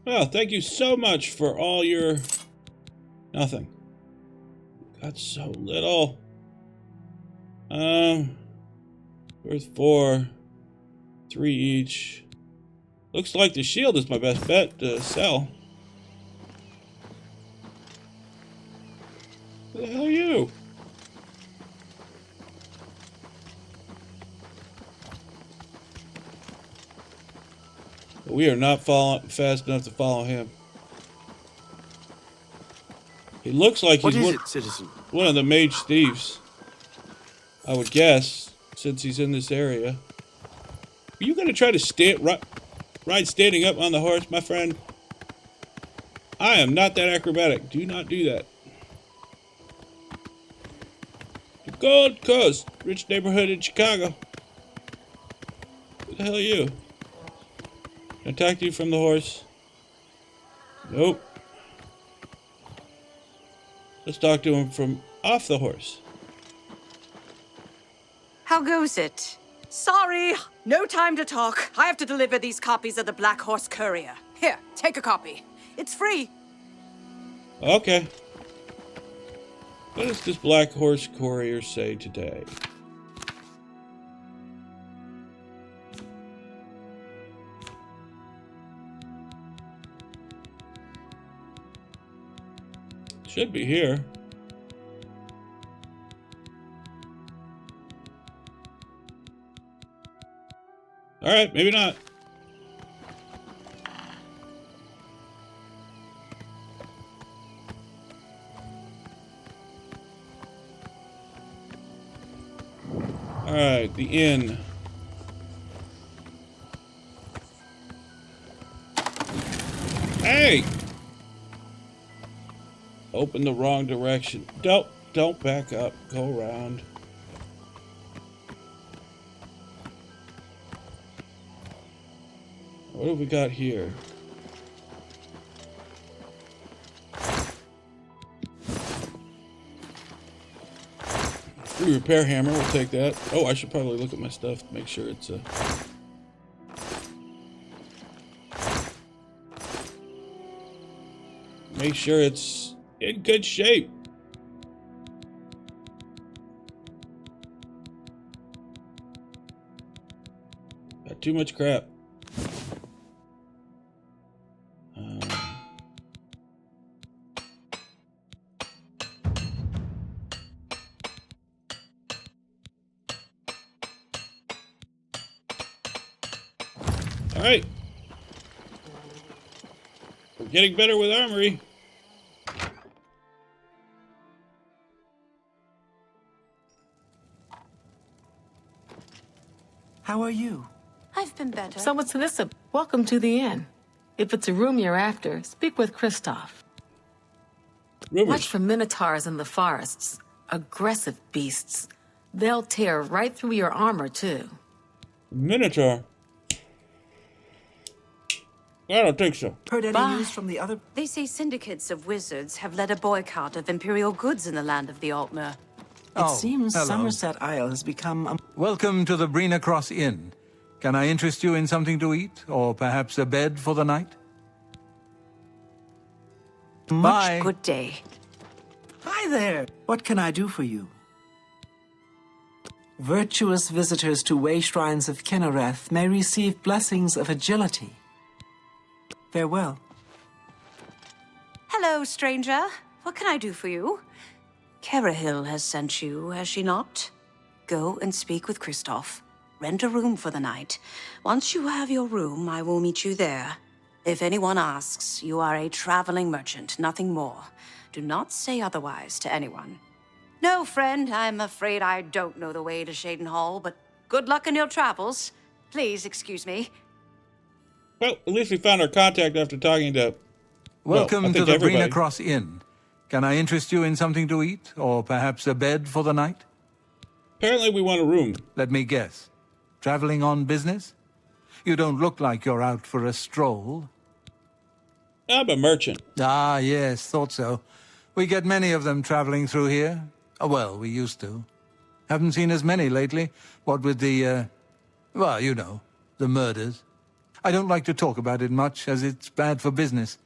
Well, thank you so much for all your... Nothing. Got so little. Worth 4. 3 each. Looks like the shield is my best bet to sell. Who the hell are you? We are not fast enough to follow him. He looks like he's one of the mage thieves. I would guess, since he's in this area. Are you going to try to ride standing up on the horse, my friend? I am not that acrobatic. Do not do that. The Gold Coast, rich neighborhood in Chicago. Who the hell are you? Can I talk to you from the horse? Nope. Let's talk to him from off the horse. How goes it? Sorry, no time to talk. I have to deliver these copies of the Black Horse Courier. Here, take a copy. It's free. Okay. What does this Black Horse Courier say today? Should be here. All right, maybe not. All right, the inn. Hey! Open the wrong direction. Don't back up. Go around. What have we got here? Free repair hammer. We'll take that. Oh, I should probably look at my stuff to make sure it's make sure it's in good shape. Got too much crap. All right. We're getting better with armory. How are you? I've been better. So what's this? Welcome to the inn. If it's a room you're after, speak with Christoph. Watch for minotaurs in the forests. Aggressive beasts. They'll tear right through your armor, too. Minotaur? I don't think so. Heard any news from the other... They say syndicates of wizards have led a boycott of Imperial goods in the land of the Altmer. Oh, seems hello. Somerset Isle has become a... Welcome to the Brina Cross Inn. Can I interest you in something to eat, or perhaps a bed for the night? Bye. Good day. Hi there. What can I do for you? Virtuous visitors to way shrines of Kinnereth may receive blessings of agility. Farewell. Hello, stranger. What can I do for you? Kerahil has sent you, has she not? Go and speak with Kristoff. Rent a room for the night. Once you have your room, I will meet you there. If anyone asks, you are a traveling merchant, nothing more. Do not say otherwise to anyone. No, friend, I'm afraid I don't know the way to Shaden Hall, but good luck in your travels. Please excuse me. Well, at least we found our contact after talking to... Welcome to the Brina Cross Inn. Can I interest you in something to eat, or perhaps a bed for the night? Apparently we want a room. Let me guess. Traveling on business? You don't look like you're out for a stroll. I'm a merchant. Ah, yes, thought so. We get many of them traveling through here. Oh, well, we used to. Haven't seen as many lately. What with the, well, you know, the murders. I don't like to talk about it much, as it's bad for business.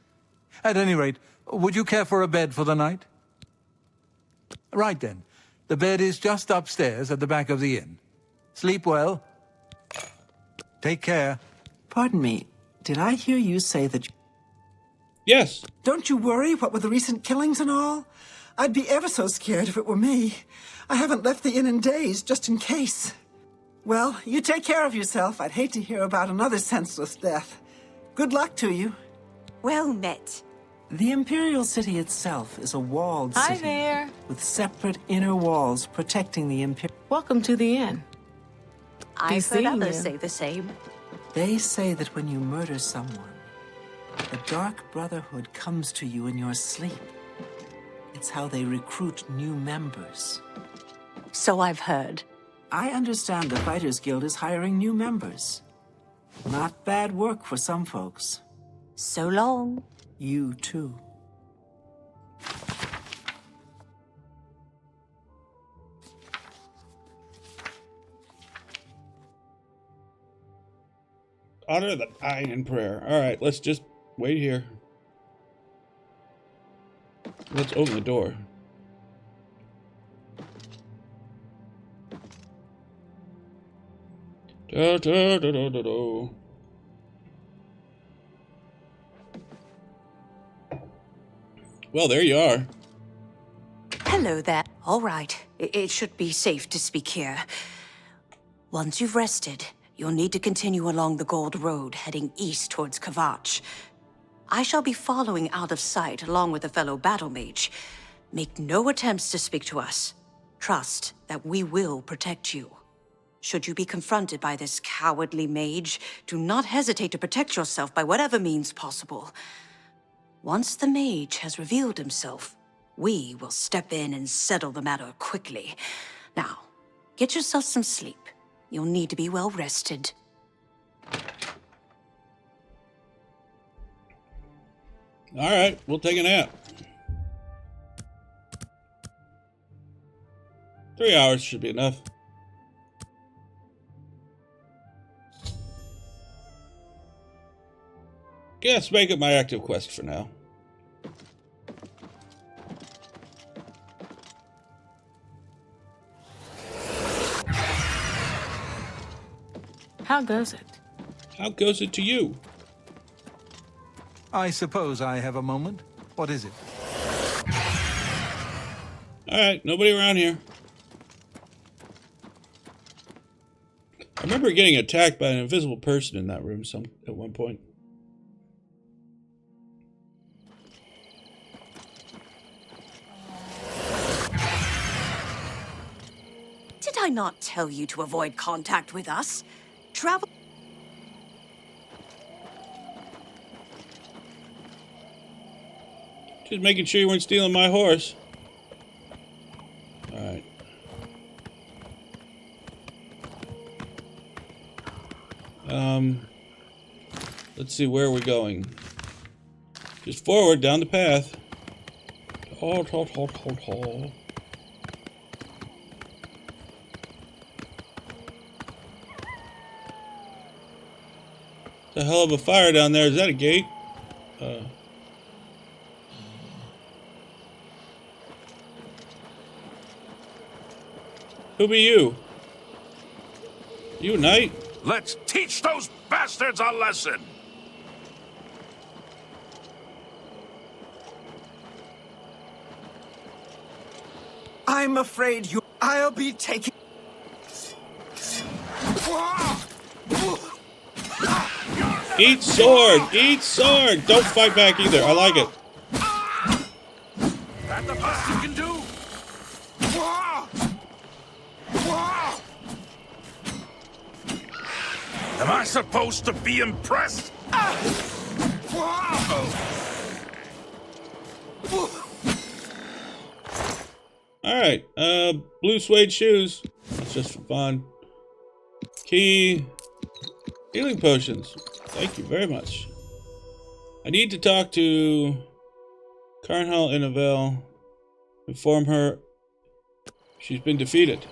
At any rate, would you care for a bed for the night? Right then. The bed is just upstairs at the back of the inn. Sleep well. Take care. Pardon me, did I hear you say that... Yes. Don't you worry, what with the recent killings and all? I'd be ever so scared if it were me. I haven't left the inn in days, just in case. Well, you take care of yourself. I'd hate to hear about another senseless death. Good luck to you. Well met. The Imperial City itself is a walled city. Hi there. With separate inner walls protecting the Imperial... Welcome to the inn. I've heard others say the same. They say that when you murder someone, the Dark Brotherhood comes to you in your sleep. It's how they recruit new members. So I've heard. I understand the Fighters Guild is hiring new members. Not bad work for some folks. So long. You too. Honor the dying in prayer. All right, let's just wait here. Let's open the door. Da, da, da, da, da, da. Well, there you are. Hello there. All right. It should be safe to speak here. Once you've rested, you'll need to continue along the Gold Road, heading east towards Kvatch. I shall be following out of sight along with a fellow battle mage. Make no attempts to speak to us. Trust that we will protect you. Should you be confronted by this cowardly mage, do not hesitate to protect yourself by whatever means possible. Once the mage has revealed himself, we will step in and settle the matter quickly. Now, get yourself some sleep. You'll need to be well rested. All right, we'll take a nap. 3 hours should be enough. Guess make it my active quest for now. How goes it? How goes it to you? I suppose I have a moment. What is it? All right, nobody around here. I remember getting attacked by an invisible person in that room at one point. Did I not tell you to avoid contact with us? Travel... Just making sure you weren't stealing my horse. All right. Let's see, where are we going? Just forward down the path. Halt, halt, halt, halt, halt. The hell of a fire down there. Is that a gate? Who be you? You a knight? Let's teach those bastards a lesson! I'm afraid I'll be taking... Eat sword! Eat sword! Don't fight back either. I like it. That the best you can do? Am I supposed to be impressed? Alright, blue suede shoes. That's just for fun. Key. Healing potions. Thank you very much. I need to talk to Carnhal in Anvil. Inform her she's been defeated.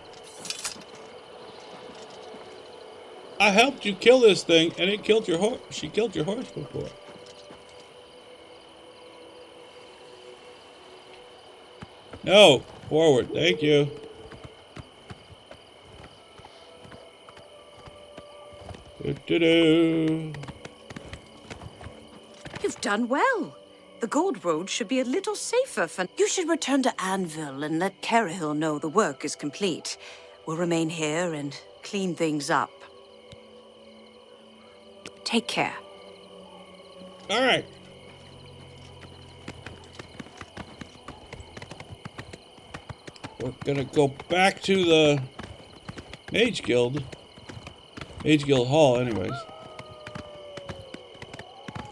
I helped you kill this thing, and it killed your horse. She killed your horse before. No, forward. Thank you. You've done well. The Gold Road should be a little safer for... You should return to Anvil and let Carahil know the work is complete. We'll remain here and clean things up. Take care. All right. We're gonna go back to the Mage Guild. Mage Guild Hall, anyways.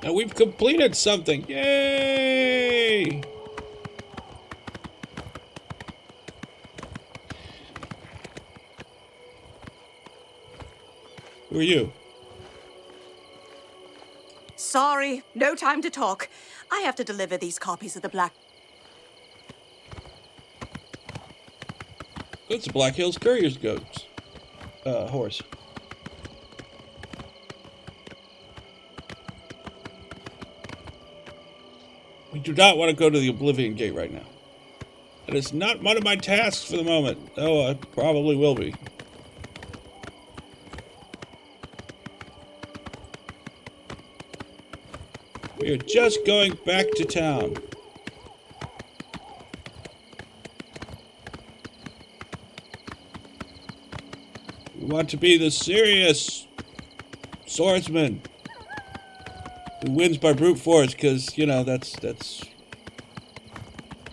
And we've completed something. Yay! Who are you? Sorry, no time to talk. I have to deliver these copies of the Black... It's a Black Hills Courier's goats. Horse. We do not want to go to the Oblivion Gate right now. That is not one of my tasks for the moment. Oh, I probably will be. We are just going back to town. We want to be the serious swordsman who wins by brute force, because, you know, that's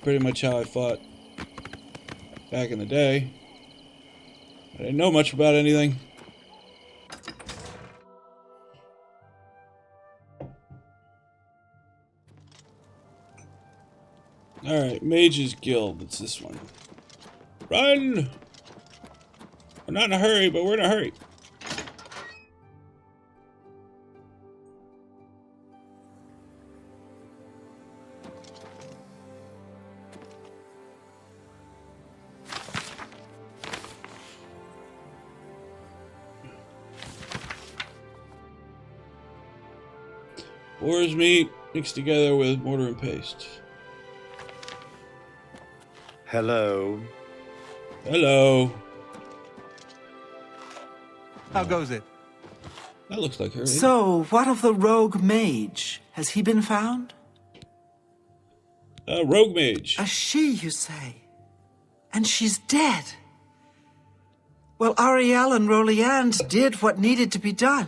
pretty much how I fought back in the day. I didn't know much about anything. Alright, Mage's Guild. It's this one. Run! We're not in a hurry, but we're in a hurry. Boar's meat mixed together with mortar and paste. Hello. Hello. How goes it? That looks like her. So, what of the rogue mage? Has he been found? Rogue mage. A she, you say? And she's dead. Well, Ariel and Roliand did what needed to be done.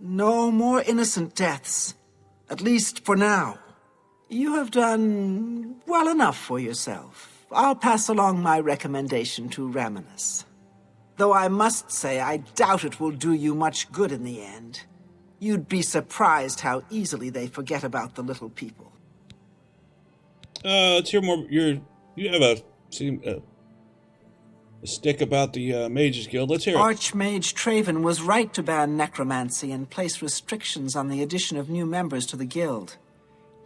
No more innocent deaths. At least for now. You have done well enough for yourself. I'll pass along my recommendation to Raminus. Though I must say, I doubt it will do you much good in the end. You'd be surprised how easily they forget about the little people. Let's hear more. You have a stick about the Mages Guild. Let's hear it. Archmage Traven was right to ban necromancy and place restrictions on the addition of new members to the guild.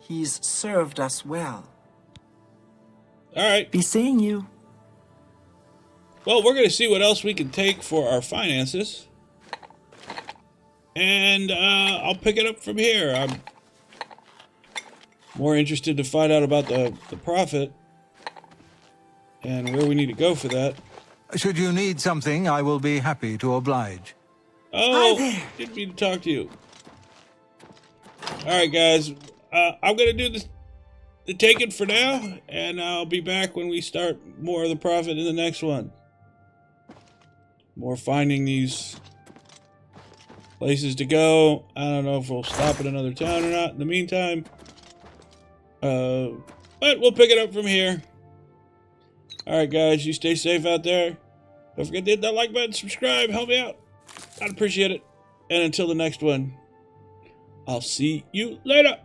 He's served us well. All right. Be seeing you. Well, we're going to see what else we can take for our finances. And I'll pick it up from here. I'm more interested to find out about the profit and where we need to go for that. Should you need something, I will be happy to oblige. Oh, didn't mean to talk to you. Alright, guys. I'm going to do the taking for now, and I'll be back when we start more of the profit in the next one. More finding these places to go. I don't know if we'll stop at another town or not in the meantime. But we'll pick it up from here. Alright, guys. You stay safe out there. Don't forget to hit that like button, subscribe, help me out. I'd appreciate it. And until the next one, I'll see you later.